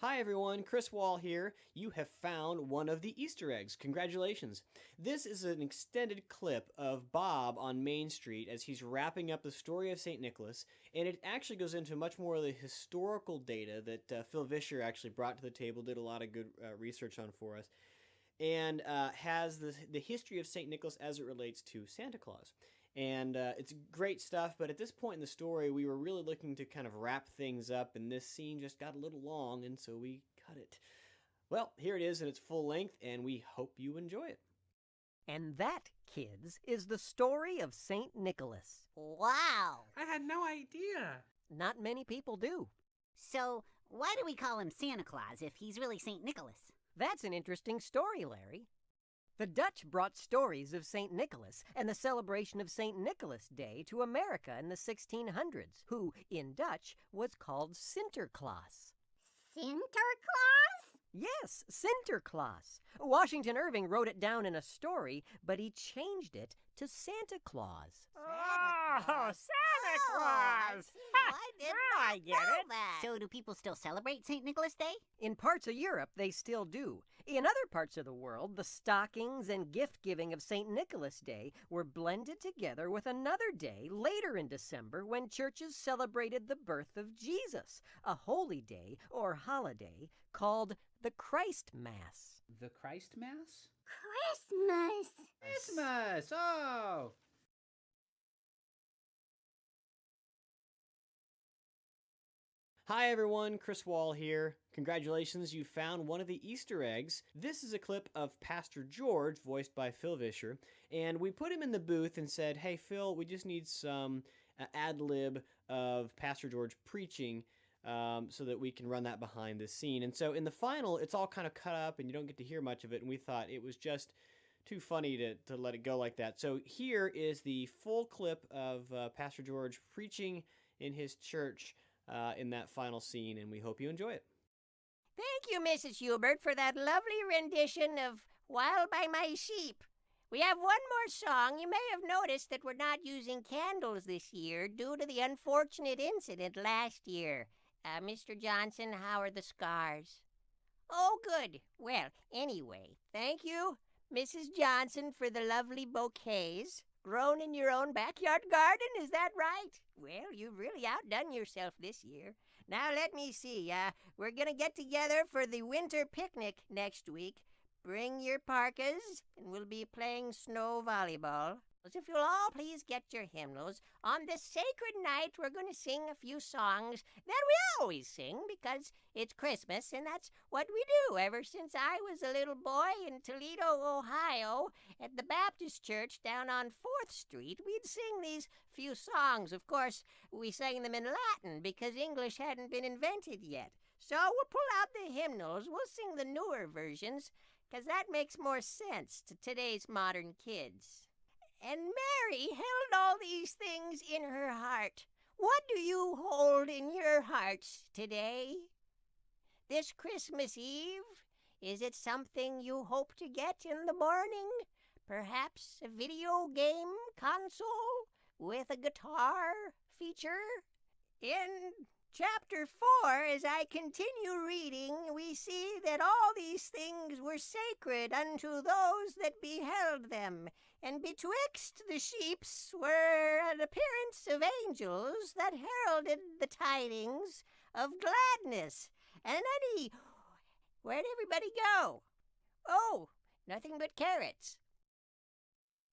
Hi everyone, Chris Wall here. You have found one of the Easter eggs. Congratulations. This is an extended clip of Bob on Main Street as he's wrapping up the story of St. Nicholas, and it actually goes into much more of the historical data that Phil Vischer actually brought to the table, did a lot of good research on for us, and has the history of St. Nicholas as it relates to Santa Claus. And it's great stuff, but at this point in the story, we were really looking to kind of wrap things up, and this scene just got a little long, and so we cut it. Well, here it is in its full length, and we hope you enjoy it. And that, kids, is the story of St. Nicholas. Wow! I had no idea. Not many people do. So, why do we call him Santa Claus if he's really St. Nicholas? That's an interesting story, Larry. The Dutch brought stories of St. Nicholas and the celebration of St. Nicholas Day to America in the 1600s, who, in Dutch, was called Sinterklaas. Sinterklaas? Yes, Sinterklaas. Washington Irving wrote it down in a story, but he changed it to Santa Claus. Oh, Santa Claus! I get it. So do people still celebrate St. Nicholas Day? In parts of Europe, they still do. In other parts of the world, the stockings and gift-giving of St. Nicholas Day were blended together with another day later in December when churches celebrated the birth of Jesus, a holy day or holiday called the Christ Mass. The Christ Mass? Christmas! Christmas! Oh! Hi everyone, Chris Wall here. Congratulations, you found one of the Easter eggs. This is a clip of Pastor George, voiced by Phil Vischer, and we put him in the booth and said, hey Phil, we just need some ad-lib of Pastor George preaching so that we can run that behind the scene. And so in the final, it's all kind of cut up and you don't get to hear much of it, and we thought it was just too funny to let it go like that. So here is the full clip of Pastor George preaching in his church in that final scene, and we hope you enjoy it. Thank you, Mrs. Hubert, for that lovely rendition of While by My Sheep. We have one more song. You may have noticed that we're not using candles this year due to the unfortunate incident last year. Mr. Johnson, how are the scars? Oh, good. Well, anyway, thank you, Mrs. Johnson, for the lovely bouquets. Grown in your own backyard garden, is that right? Well, you've really outdone yourself this year. Now, let me see. We're going to get together for the winter picnic next week. Bring your parkas, and we'll be playing snow volleyball. If you'll all please get your hymnals, on this sacred night we're going to sing a few songs that we always sing because it's Christmas, and that's what we do ever since I was a little boy in Toledo, Ohio, at the Baptist church down on 4th Street. We'd sing these few songs. Of course, we sang them in Latin because English hadn't been invented yet. So we'll pull out the hymnals. We'll sing the newer versions because that makes more sense to today's modern kids. And Mary held all these things in her heart. What do you hold in your hearts today? This Christmas Eve, is it something you hope to get in the morning? Perhaps a video game console with a guitar feature? In Chapter 4, as I continue reading, we see that all these things were sacred unto those that beheld them, and betwixt the sheeps were an appearance of angels that heralded the tidings of gladness. And then where'd everybody go? Oh, nothing but carrots.